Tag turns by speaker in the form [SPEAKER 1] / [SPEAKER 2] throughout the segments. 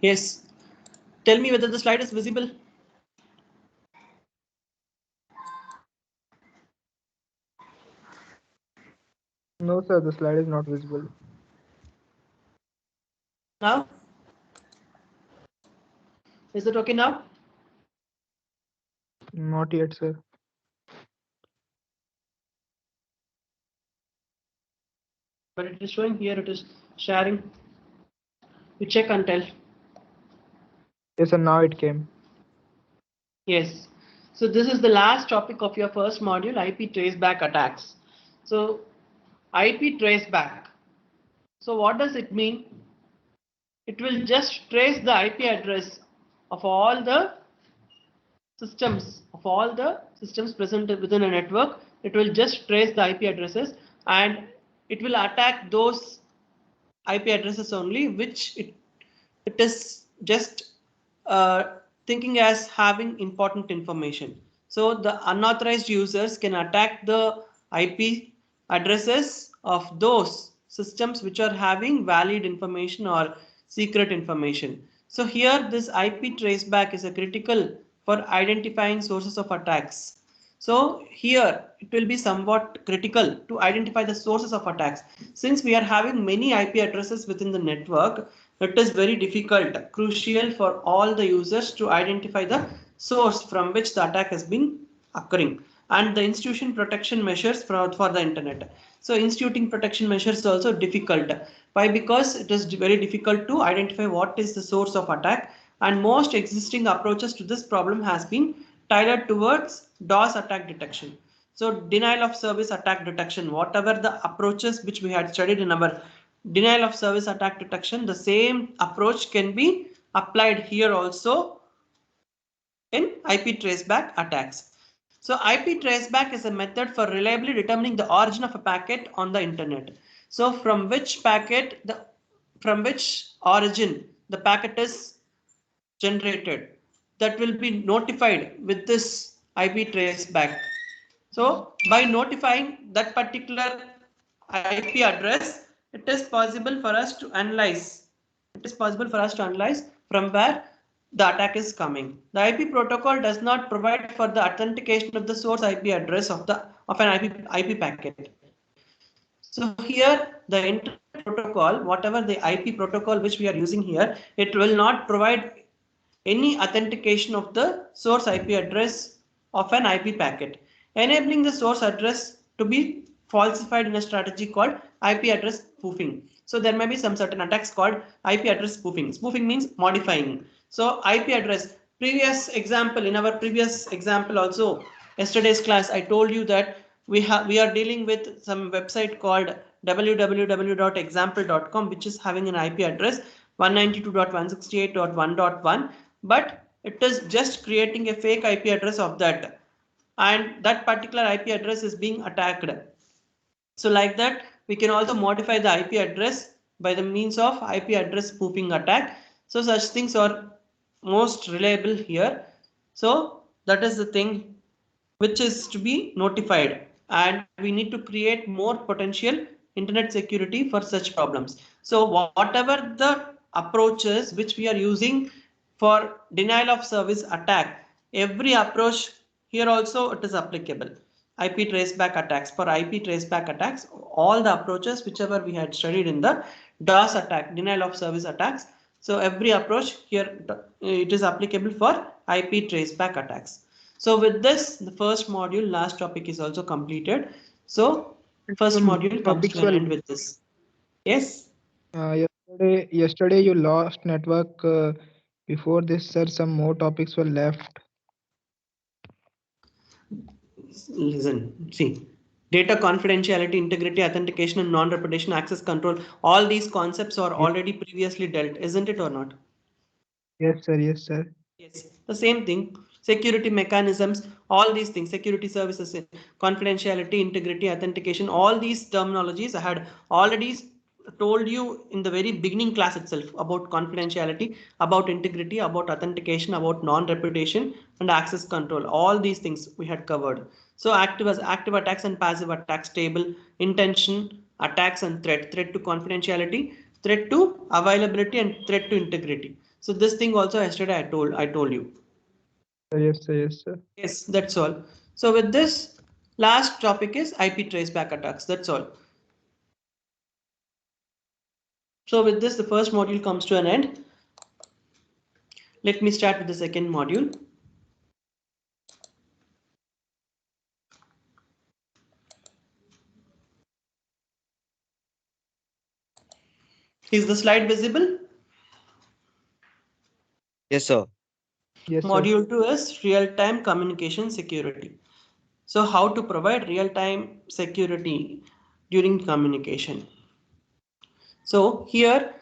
[SPEAKER 1] Yes. Tell me whether the slide is visible.
[SPEAKER 2] No, sir, the slide is not visible.
[SPEAKER 1] Now? Is it okay now?
[SPEAKER 2] Not yet, sir.
[SPEAKER 1] But it is showing here, it is sharing. You check and tell.
[SPEAKER 2] Yes, sir, now it came.
[SPEAKER 1] Yes. So this is the last topic of your first module, IP traceback attacks. So IP traceback. So what does it mean? It will just trace the IP address of all the systems present within a network. It will just trace the IP addresses and it will attack those IP addresses only which it is just thinking as having important information. So the unauthorized users can attack the IP addresses of those systems which are having valid information or secret information. So here this IP traceback is a critical for identifying sources of attacks. So here it will be somewhat critical to identify the sources of attacks. Since we are having many IP addresses within the network, it is very difficult, crucial for all the users to identify the source from which the attack has been occurring and the institution protection measures for the internet. So instituting protection measures is also difficult. Why? Because it is very difficult to identify what is the source of attack and most existing approaches to this problem has been tailored towards DOS attack detection. So denial of service attack detection, whatever the approaches which we had studied in our denial of service attack detection, the same approach can be applied here also in IP traceback attacks. So IP traceback is a method for reliably determining the origin of a packet on the internet. So from which origin the packet is generated, that will be notified with this IP traceback. So by notifying that particular IP address, it is possible for us to analyze. It is possible for us to analyze from where the attack is coming. The IP protocol does not provide for the authentication of the source IP address of an IP packet. So here the internet protocol, whatever the IP protocol which we are using here, it will not provide any authentication of the source IP address of an IP packet, enabling the source address to be falsified in a strategy called IP address spoofing. So there may be some certain attacks called IP address spoofing. Spoofing means modifying. So IP address, in our previous example also, yesterday's class, I told you that we are dealing with some website called www.example.com, which is having an IP address 192.168.1.1, but it is just creating a fake IP address of that, and that particular IP address is being attacked. So like that, we can also modify the IP address by the means of IP address spoofing attack. So such things are most reliable here. So that is the thing which is to be notified, and we need to create more potential internet security for such problems. So whatever the approaches which we are using for denial of service attack, every approach here also it is applicable. IP traceback attacks, for IP traceback attacks, all the approaches whichever we had studied in the DOS attack, denial of service attacks. So every approach here it is applicable for IP traceback attacks. So with this, the first module, last topic is also completed. So first
[SPEAKER 2] Some
[SPEAKER 1] module comes
[SPEAKER 2] topics
[SPEAKER 1] to an
[SPEAKER 2] were
[SPEAKER 1] end with this. Yes.
[SPEAKER 2] yesterday you lost network. Before this, sir, some more topics were left.
[SPEAKER 1] Listen, see. Data confidentiality, integrity, authentication, and non-repetition access control. All these concepts are
[SPEAKER 2] Yes,
[SPEAKER 1] already previously dealt, isn't it or not?
[SPEAKER 2] yes, sir. Yes, sir.
[SPEAKER 1] Yes, the same thing. Security mechanisms, all these things, security services, confidentiality, integrity, authentication, all these terminologies I had already told you in the very beginning class itself about confidentiality, about integrity, about authentication, about non-reputation and access control. All these things we had covered. So active attacks and passive attacks table, intention, attacks and threat to confidentiality, threat to availability, and threat to integrity. So this thing also yesterday I told you.
[SPEAKER 2] Yes, sir. Yes, sir.
[SPEAKER 1] Yes, that's all. So with this, last topic is IP traceback attacks. That's all. So with this, the first module comes to an end. Let me start with the second module. Is the slide visible?
[SPEAKER 3] Yes, sir.
[SPEAKER 2] Yes, sir.
[SPEAKER 1] Module 2 is real-time communication security. So how to provide real-time security during communication. So here,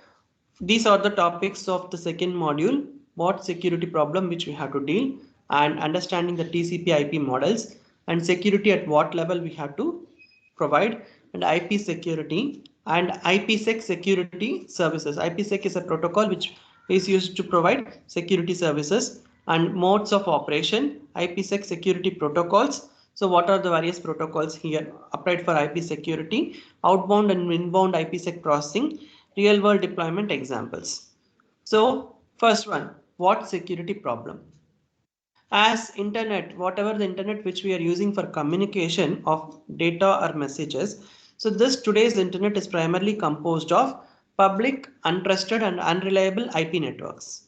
[SPEAKER 1] these are the topics of the second module, what security problem which we have to deal, and understanding the TCP IP models, and security at what level we have to provide, and IP security and IPsec security services. IPsec is a protocol which is used to provide security services, and modes of operation, IPsec security protocols. So what are the various protocols here applied for IP security, outbound and inbound IPsec processing, real world deployment examples. So first one, what security problem? As internet, whatever the internet which we are using for communication of data or messages. So this today's internet is primarily composed of public, untrusted and unreliable IP networks.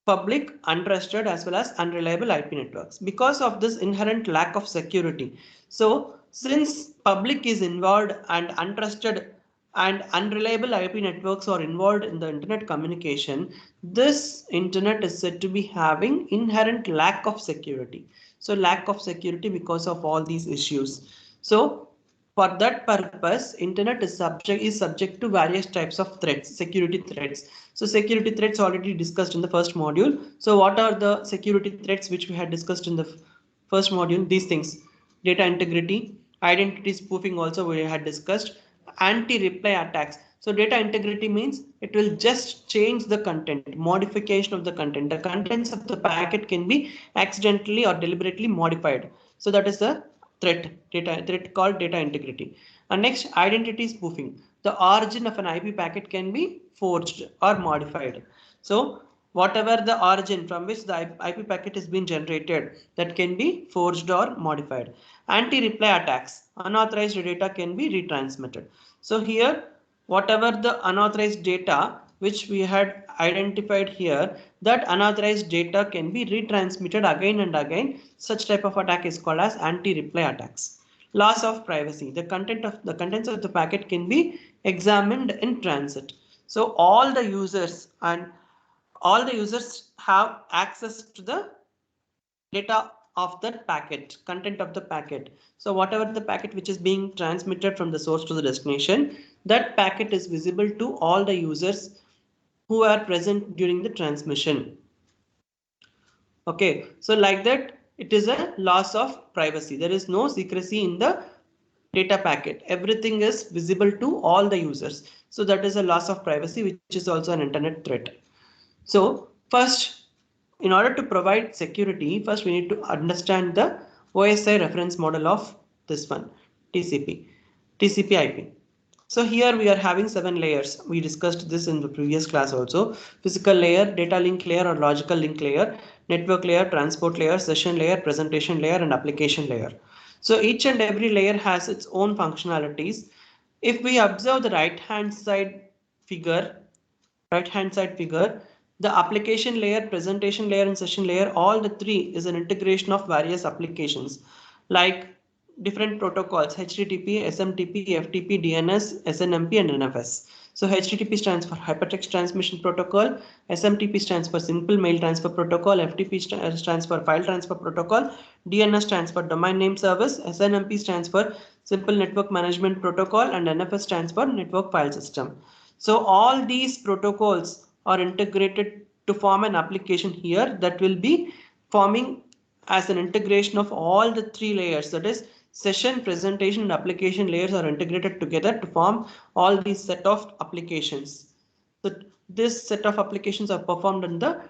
[SPEAKER 1] Public, untrusted as well as unreliable IP networks because of this inherent lack of security. So since public is involved and untrusted and unreliable IP networks are involved in the internet communication, this internet is said to be having inherent lack of security. So lack of security because of all these issues. So for that purpose, internet is subject to various types of threats, security threats. So security threats already discussed in the first module. So what are the security threats which we had discussed in the first module? These things: data integrity, identity spoofing also we had discussed, anti-reply attacks. So data integrity means it will just change the content, modification of the content. The contents of the packet can be accidentally or deliberately modified. So that is the threat called data integrity. And next, identity spoofing. The origin of an IP packet can be forged or modified. So whatever the origin from which the IP packet is being generated, that can be forged or modified. Anti-reply attacks. Unauthorized data can be retransmitted. So here, whatever the unauthorized data which we had identified here, that unauthorized data can be retransmitted again and again. Such type of attack is called as anti-reply attacks. Loss of privacy. The contents of the packet can be examined in transit. So all the users have access to the data of that packet, content of the packet. So whatever the packet which is being transmitted from the source to the destination, that packet is visible to all the users who are present during the transmission. Okay, so like that, it is a loss of privacy. There is no secrecy in the data packet. Everything is visible to all the users. So that is a loss of privacy, which is also an internet threat. So first, in order to provide security, first we need to understand the OSI reference model of this one, TCP IP. So here we are having 7 layers. We discussed this in the previous class also. Physical layer, data link layer or logical link layer, network layer, transport layer, session layer, presentation layer, and application layer. So each and every layer has its own functionalities. If we observe the right hand side figure, the application layer, presentation layer, and session layer, all the three is an integration of various applications like different protocols: HTTP, SMTP, FTP, DNS, SNMP, and NFS. So HTTP stands for Hypertext Transmission Protocol, SMTP stands for Simple Mail Transfer Protocol, FTP stands for File Transfer Protocol, DNS stands for Domain Name Service, SNMP stands for Simple Network Management Protocol, and NFS stands for Network File System. So all these protocols are integrated to form an application here that will be forming as an integration of all the 3 layers, that is session, presentation, and application layers are integrated together to form all these set of applications. So this set of applications are performed in the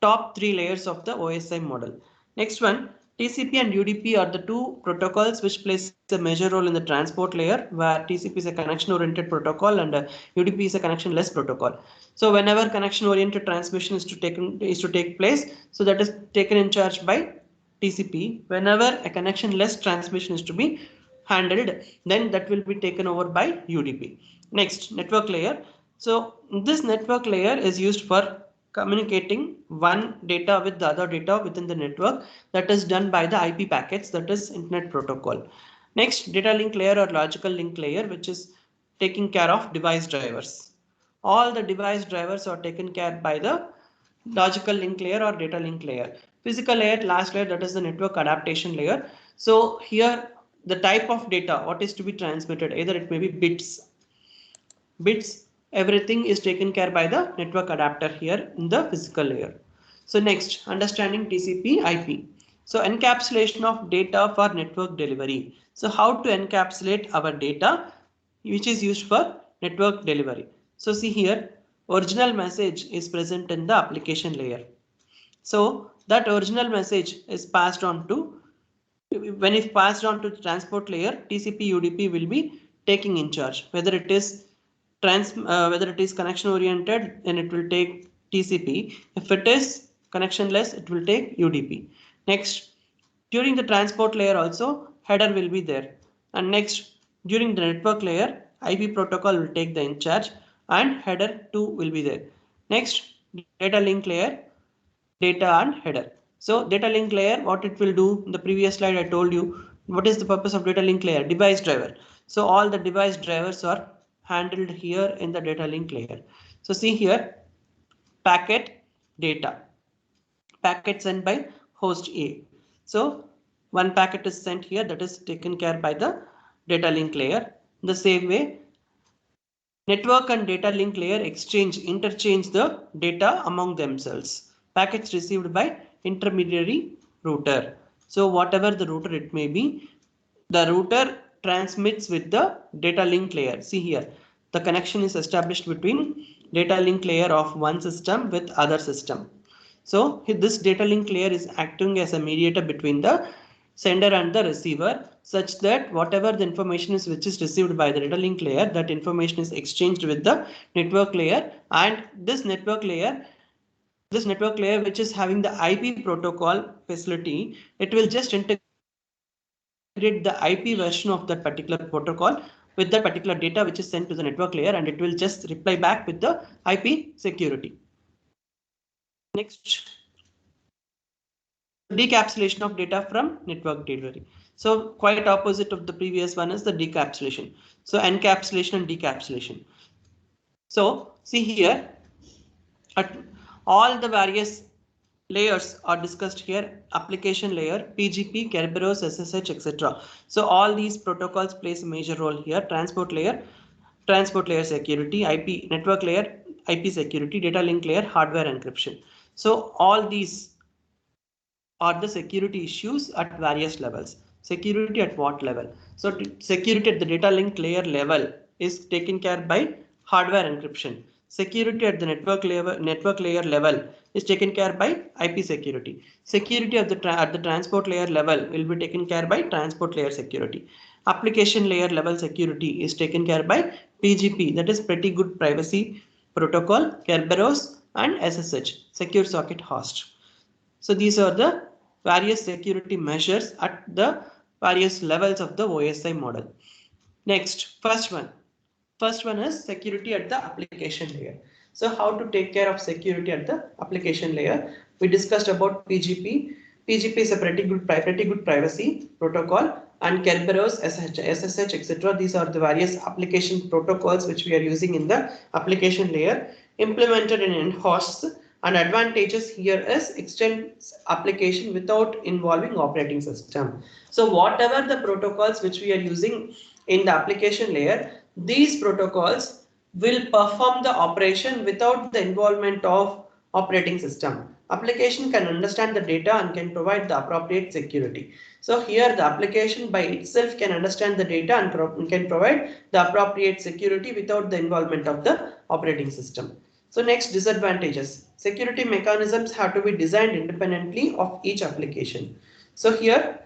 [SPEAKER 1] top 3 layers of the OSI model. Next one, TCP and UDP are the two protocols which plays a major role in the transport layer, where TCP is a connection-oriented protocol and UDP is a connection-less protocol. So whenever connection-oriented transmission is to take place, so that is taken in charge by TCP. Whenever a connection-less transmission is to be handled, then that will be taken over by UDP. Next, network layer. So this network layer is used for communicating one data with the other data within the network. That is done by the IP packets, that is Internet Protocol. Next, data link layer or logical link layer, which is taking care of device drivers. All the device drivers are taken care by the logical link layer or data link layer. Physical layer, last layer, that is the network adaptation layer. So here the type of data, what is to be transmitted, either it may be bits, everything is taken care by the network adapter here in the physical layer. So next, understanding TCP IP. So encapsulation of data for network delivery. So how to encapsulate our data which is used for network delivery. So see here, original message is present in the application layer. So that original message is passed on to, when it passed on to the transport layer, TCP UDP will be taking in charge. Whether it is connection oriented, then it will take TCP. If it is connectionless, it will take UDP. Next, during the transport layer also, header will be there. And next, during the network layer, IP protocol will take the in charge and header 2 will be there. Next, data link layer, data and header. So data link layer, what it will do, in the previous slide I told you what is the purpose of data link layer, device driver. So all the device drivers are handled here in the data link layer. So see here, packet data, packet sent by host A. So one packet is sent here, that is taken care by the data link layer. In the same way, network and data link layer interchange the data among themselves. Packets received by intermediary router. So whatever the router it may be, the router transmits with the data link layer. See here, the connection is established between data link layer of one system with other system. So this data link layer is acting as a mediator between the sender and the receiver, such that whatever the information is which is received by the data link layer, that information is exchanged with the network layer, and this network layer which is having the IP protocol facility, it will just integrate the IP version of that particular protocol with that particular data which is sent to the network layer, and it will just reply back with the IP security. Next, decapsulation of data from network delivery. So quite opposite of the previous one is the decapsulation. So encapsulation and decapsulation. So see here, at all the various layers are discussed here: application layer, PGP, Kerberos, SSH, etc. So all these protocols plays a major role here. Transport layer security, IP network layer, IP security, data link layer, hardware encryption. So all these are the security issues at various levels. Security at what level? So security at the data link layer level is taken care by hardware encryption. Security at the network layer level is taken care by IP security. Security at the transport layer level will be taken care by transport layer security. Application layer level security is taken care by PGP, that is Pretty Good Privacy Protocol, Kerberos, and SSH, Secure Socket Host. So these are the various security measures at the various levels of the OSI model. Next, first one is security at the application layer. So how to take care of security at the application layer? We discussed about PGP. PGP is a pretty good privacy protocol, and Kerberos, SSH, etc. These are the various application protocols which we are using in the application layer, implemented in hosts. And advantages here is extends application without involving operating system. So whatever the protocols which we are using in the application layer, these protocols will perform the operation without the involvement of operating system. Application can understand the data and can provide the appropriate security. So here the application by itself can understand the data and can provide the appropriate security without the involvement of the operating system. So next, disadvantages. Security mechanisms have to be designed independently of each application. So here,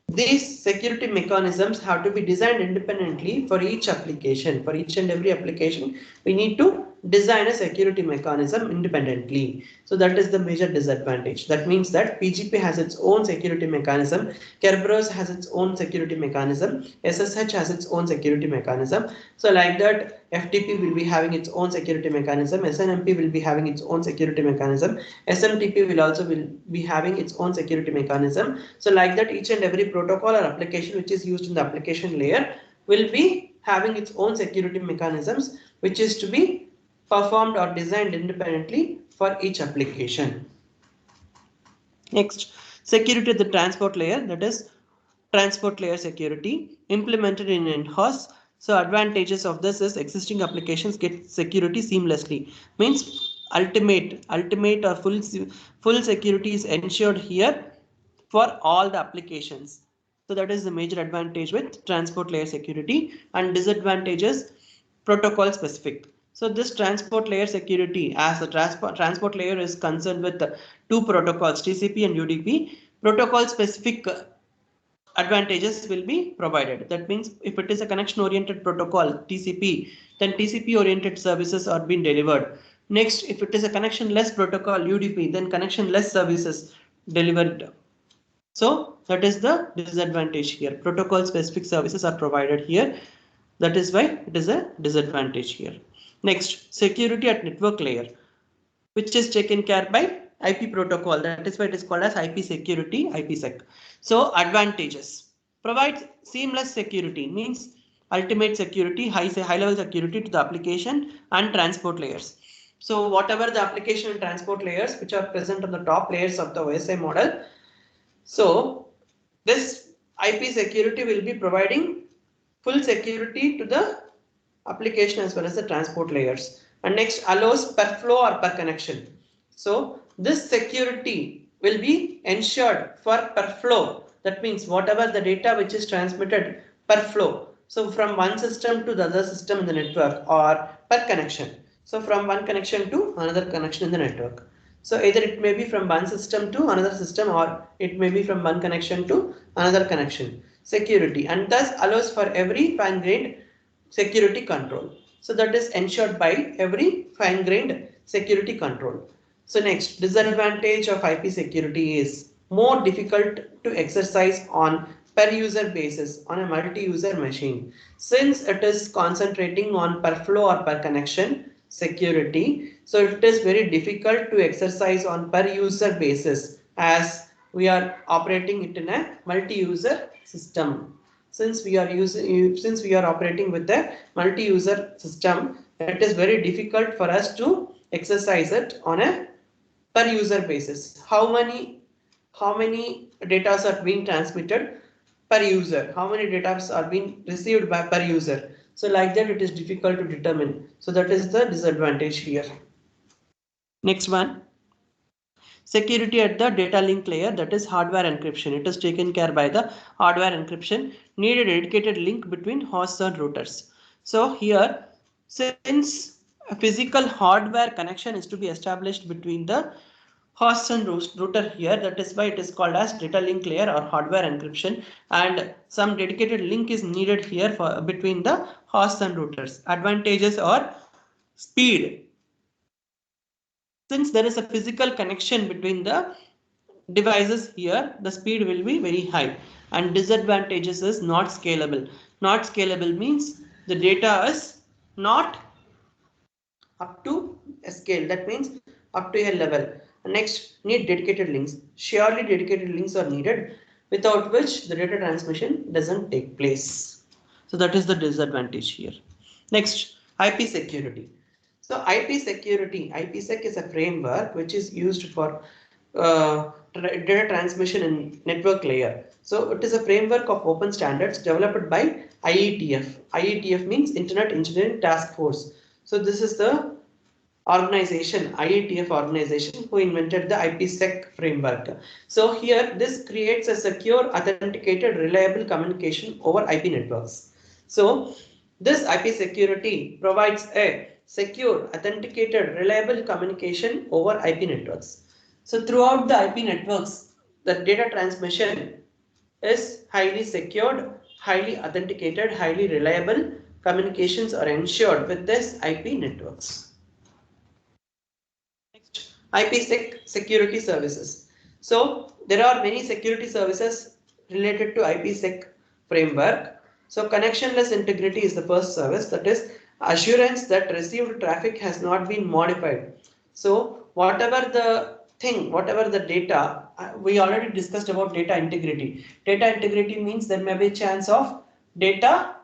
[SPEAKER 1] these security mechanisms have to be designed independently for each application. For each and every application, we need to design a security mechanism independently. So that is the major disadvantage. That means that PGP has its own security mechanism, Kerberos has its own security mechanism, SSH has its own security mechanism. So like that, FTP will be having its own security mechanism, SNMP will be having its own security mechanism, SMTP will also be having its own security mechanism. So like that, each and every protocol or application which is used in the application layer will be having its own security mechanisms, which is to be performed or designed independently for each application. Next, security at the transport layer, that is transport layer security implemented in NHOS. So advantages of this is existing applications get security seamlessly. Means ultimate or full security is ensured here for all the applications. So that is the major advantage with transport layer security, and disadvantages protocol specific. So this transport layer security, as the transport layer is concerned with two protocols, TCP and UDP, protocol specific advantages will be provided. That means if it is a connection oriented protocol TCP, then TCP oriented services are being delivered. Next, if it is a connection less protocol UDP, then connection less services delivered. So that is the disadvantage here. Protocol specific services are provided here. That is why it is a disadvantage here. Next, security at network layer, which is taken care by IP protocol. That is why it is called as IP security, IPsec. So advantages: provides seamless security, means ultimate security, high level security to the application and transport layers. So whatever the application and transport layers which are present on the top layers of the OSI model, so this IP security will be providing full security to the application as well as the transport layers. And next, allows per flow or per connection. So this security will be ensured for per flow. That means whatever the data which is transmitted per flow. So from one system to the other system in the network, or per connection. So from one connection to another connection in the network. So either it may be from one system to another system, or it may be from one connection to another connection. Security, and thus allows for every fine-grained security control. So that is ensured by every fine-grained security control. So next, disadvantage of IP security is more difficult to exercise on per user basis on a multi-user machine, since it is concentrating on per flow or per connection security. So it is very difficult to exercise on per user basis, as we are operating it in a multi-user system. Since we are operating with a multi-user system, it is very difficult for us to exercise it on a per user basis. How many data are being transmitted per user? How many data are being received by per user? So like that, it is difficult to determine. So that is the disadvantage here. Next one. Security at the data link layer, that is hardware encryption. It is taken care by the hardware encryption. Need a dedicated link between hosts and routers. So here, since a physical hardware connection is to be established between the host and router here, that is why it is called as data link layer or hardware encryption, and some dedicated link is needed here for between the hosts and routers. Advantages are speed. Since there is a physical connection between the devices here, the speed will be very high. And disadvantages is not scalable. Not scalable means the data is not up to a scale. That means up to a level. Next, need dedicated links. Surely dedicated links are needed, without which the data transmission doesn't take place. So that is the disadvantage here. Next, IP security. So IP security, IPsec is a framework which is used for data transmission in network layer. So it is a framework of open standards developed by IETF. IETF means Internet Engineering Task Force. So this is the organization, IETF organization, who invented the IPsec framework. So here this creates a secure, authenticated, reliable communication over IP networks. So this IP security provides a secure, authenticated, reliable communication over IP networks. So throughout the IP networks, the data transmission is highly secured, highly authenticated, highly reliable. Communications are ensured with this IP networks. Next, IPsec security services. So there are many security services related to IPsec framework. So connectionless integrity is the first service, that is assurance that received traffic has not been modified. So whatever the data, we already discussed about data integrity. Data integrity means there may be a chance of data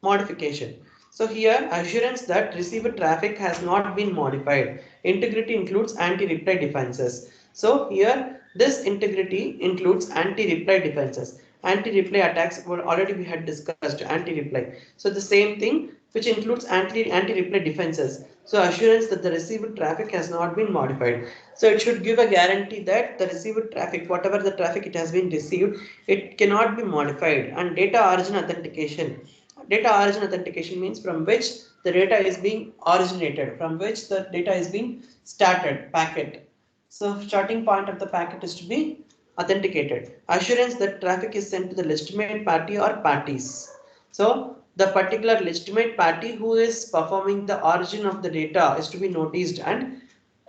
[SPEAKER 1] modification. So here assurance that received traffic has not been modified. Integrity includes anti-reply defenses. So here this integrity includes anti-reply defenses. Anti-reply attacks were already we had discussed anti-reply. So the same thing which includes anti-reply defenses. So assurance that the received traffic has not been modified. So it should give a guarantee that the received traffic, whatever the traffic it has been received, it cannot be modified. And data origin authentication. Data origin authentication means from which the data is being originated, from which the data is being started, packet. So starting point of the packet is to be authenticated. Assurance that traffic is sent to the legitimate party or parties. So the particular legitimate party who is performing the origin of the data is to be noticed and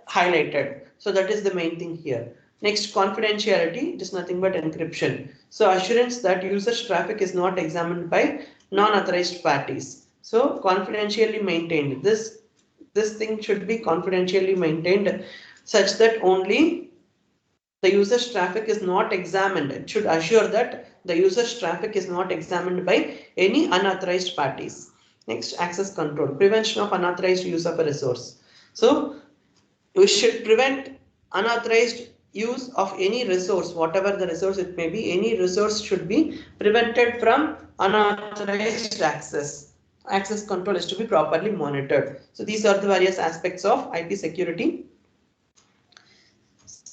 [SPEAKER 1] highlighted. So that is the main thing here. Next, confidentiality, it is nothing but encryption. So assurance that user's traffic is not examined by non-authorized parties. So confidentially maintained. This thing should be confidentially maintained such that only the user's traffic is not examined. It should assure that the user's traffic is not examined by any unauthorized parties. Next, access control, prevention of unauthorized use of a resource. So we should prevent unauthorized use of any resource, whatever the resource it may be. Any resource should be prevented from unauthorized access. Access control is to be properly monitored. So these are the various aspects of IP security.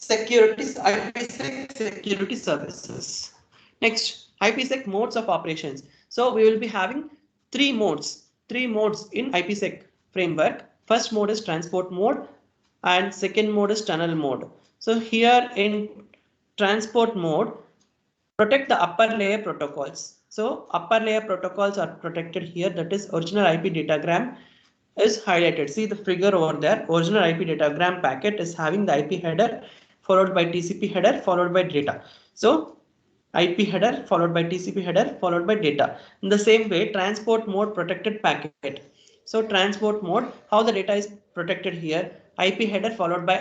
[SPEAKER 1] IPsec security services. Next, IPsec modes of operations. So we will be having three modes in IPsec framework. First mode is transport mode and second mode is tunnel mode. So here in transport mode, protect the upper layer protocols. So upper layer protocols are protected here, that is original IP datagram is highlighted. See the figure over there, original IP datagram packet is having the IP header followed by TCP header followed by data. So IP header followed by TCP header followed by data. In the same way, transport mode protected packet. So transport mode, how the data is protected here, IP header followed by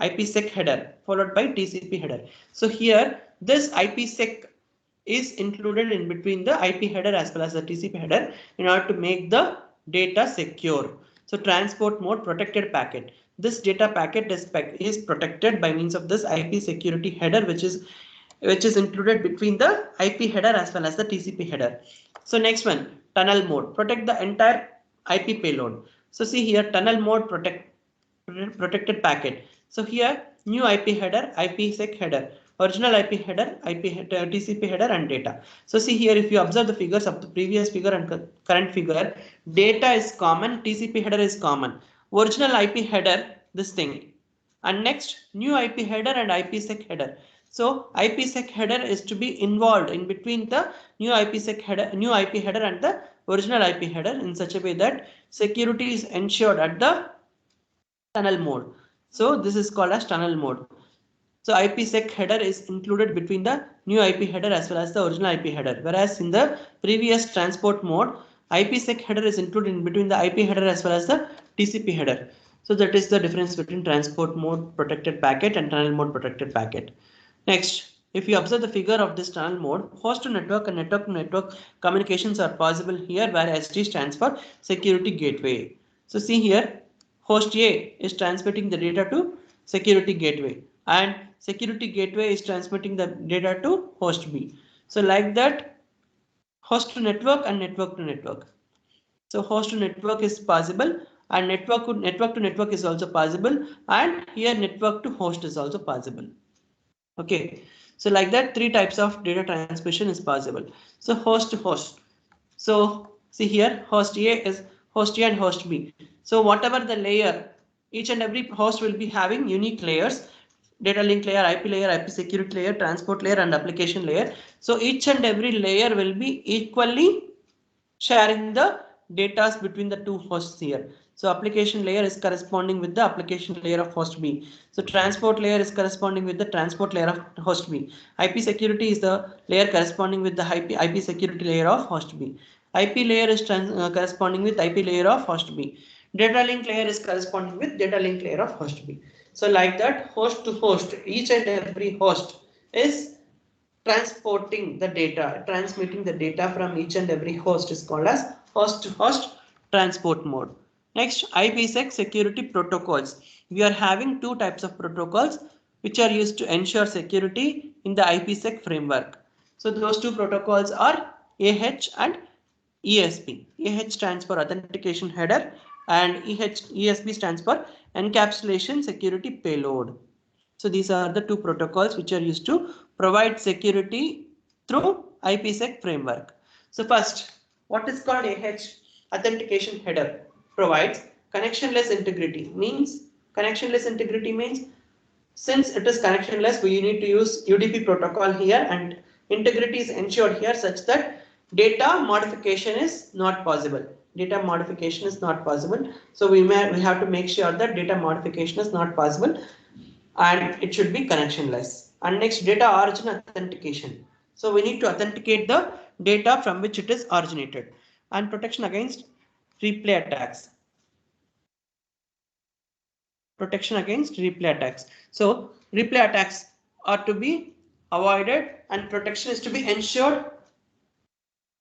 [SPEAKER 1] IPsec header followed by TCP header. So here this IPsec is included in between the IP header as well as the TCP header in order to make the data secure. So transport mode protected packet. This data packet is protected by means of this IP security header, which is included between the IP header as well as the TCP header. So next one, tunnel mode, protect the entire IP payload. So see here, tunnel mode protected packet. So here new IP header, IPsec header, original IP header, TCP header and data. So see here, if you observe the figures of the previous figure and current figure, data is common, TCP header is common, original IP header, this thing, and next new IP header and IPsec header. So IPsec header is to be involved in between the new IPsec header, new IP header and the original IP header in such a way that security is ensured at the tunnel mode. So this is called as tunnel mode. So IPsec header is included between the new IP header as well as the original IP header. Whereas in the previous transport mode, IPsec header is included in between the IP header as well as the TCP header. So that is the difference between transport mode protected packet and tunnel mode protected packet. Next, if you observe the figure of this tunnel mode, host to network and network to network communications are possible here, where SD stands for security gateway. So see here, host A is transmitting the data to security gateway and security gateway is transmitting the data to host B. So like that, host to network and network to network. So host to network is possible and network to network is also possible, and here network to host is also possible. Okay, so like that, three types of data transmission is possible. So host to host. So see here, host A is host A and host B. So whatever the layer, each and every host will be having unique layers. data link layer, IP security layer, transport layer, and application layer. So each and every layer will be equally sharing the data between the two hosts here. So application layer is corresponding with the application layer of host B. So transport layer is corresponding with the transport layer of host B. IP security is the layer corresponding with the IP security layer of host B. IP layer is corresponding with IP layer of host B. Data link layer is corresponding with data link layer of host B. So like that, host to host, each and every host is transporting the data, transmitting the data from each and every host is called as host to host transport mode. Next, IPsec security protocols. We are having two types of protocols which are used to ensure security in the IPsec framework. So those two protocols are AH and ESP. AH stands for authentication header and ESP stands for encapsulation security payload. So these are the two protocols which are used to provide security through IPsec framework. So first, what is called AH? Authentication header provides connectionless integrity. Connectionless integrity means since it is connectionless, we need to use UDP protocol here, and integrity is ensured here such that data modification is not possible. Data modification is not possible. So we have to make sure that data modification is not possible, and it should be connectionless. And next, data origin authentication. So we need to authenticate the data from which it is originated, and protection against replay attacks. Protection against replay attacks. So replay attacks are to be avoided, and protection is to be ensured.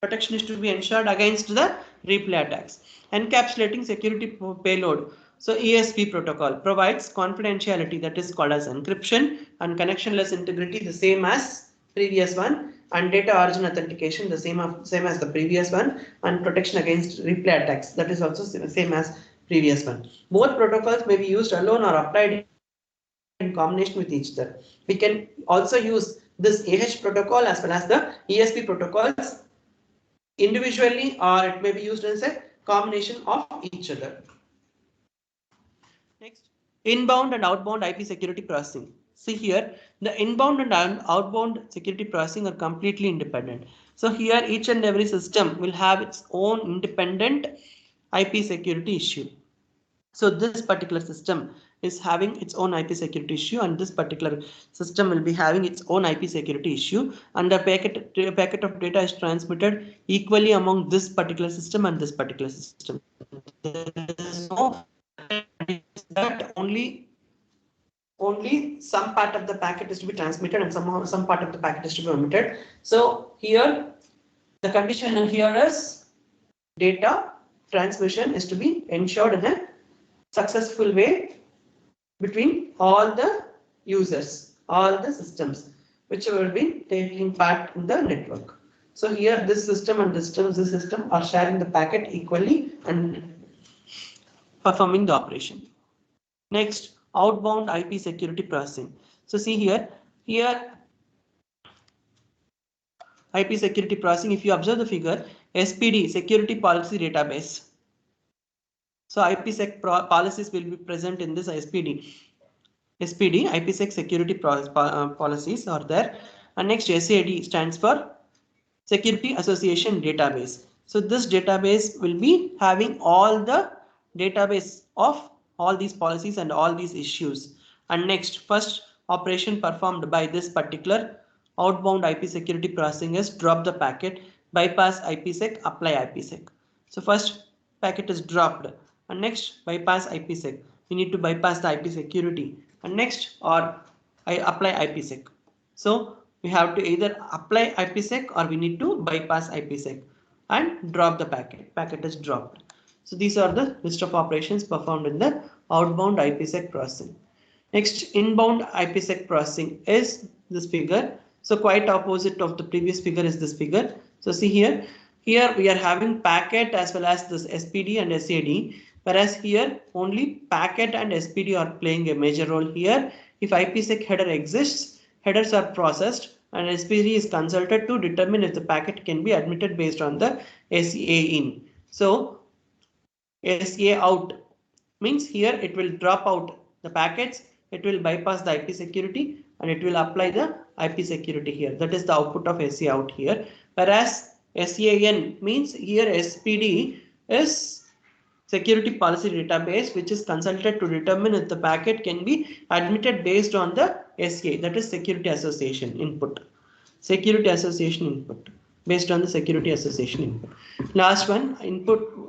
[SPEAKER 1] Protection is to be ensured against the replay attacks. Encapsulating security payload. So ESP protocol provides confidentiality, that is called as encryption, and connectionless integrity, the same as previous one, and data origin authentication, the same as the previous one, and protection against replay attacks, that is also same as previous one. Both protocols may be used alone or applied in combination with each other. We can also use this AH protocol as well as the ESP protocols individually, or it may be used as a combination of each other. Next, inbound and outbound IP security processing. See here, the inbound and outbound security processing are completely independent. So here each and every system will have its own independent IP security issue. So this particular system is having its own IP security issue, and this particular system will be having its own IP security issue, and the packet of data is transmitted equally among this particular system and this particular system. There is no that only some part of the packet is to be transmitted and some part of the packet is to be omitted. So here the condition here is data transmission is to be ensured in a successful way between all the users, all the systems which will be taking part in the network. So here this system and this system are sharing the packet equally and performing the operation. Next, outbound IP security processing. So see here IP security processing, if you observe the figure, SPD, security policy database. So IPsec policies will be present in this SPD, IPsec security policies are there. And next, SAD stands for Security Association Database. So this database will be having all the database of all these policies and all these issues. And next, first operation performed by this particular outbound IP security processing is drop the packet, bypass IPsec, apply IPsec. So first packet is dropped, and next bypass IPsec. We need to bypass the IP security, and next or I apply IPsec. So we have to either apply IPsec or we need to bypass IPsec and drop the packet. Packet is dropped. So these are the list of operations performed in the outbound IPsec processing. Next, inbound IPsec processing is this figure. So quite opposite of the previous figure is this figure. So see here we are having packet as well as this SPD and SAD, whereas here only packet and SPD are playing a major role here. If IPsec header exists, headers are processed and SPD is consulted to determine if the packet can be admitted based on the SA in. So SA out means here it will drop out the packets. it will bypass the IP security and it will apply the IP security here. That is the output of SCA out here. Whereas SAN means here SPD is security policy database, which is consulted to determine if the packet can be admitted based on the SCA, that is security association input. Security association input based on the security association input. Last one,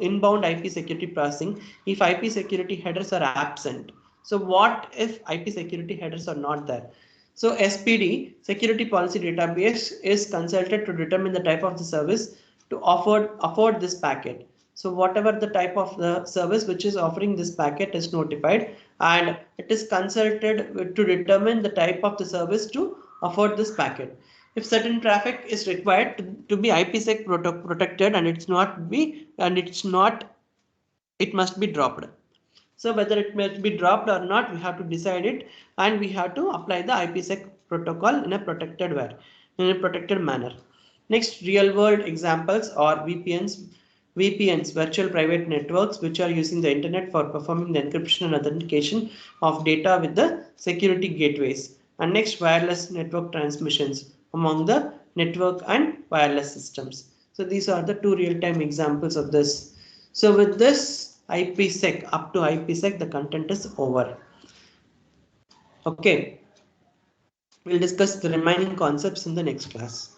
[SPEAKER 1] inbound IP security processing. If IP security headers are absent, so what if IP security headers are not there? So SPD, security policy database, is consulted to determine the type of the service to afford this packet. So whatever the type of the service which is offering this packet is notified, and it is consulted to determine the type of the service to afford this packet. If certain traffic is required to be IPsec protected and it must be dropped. So whether it must be dropped or not, we have to decide it, and we have to apply the IPsec protocol in a protected way, in a protected manner. Next, real world examples are VPNs, virtual private networks, which are using the internet for performing the encryption and authentication of data with the security gateways. And next, wireless network transmissions among the network and wireless systems. So these are the two real-time examples of this. So with this IPsec, up to IPsec, the content is over. Okay, we'll discuss the remaining concepts in the next class.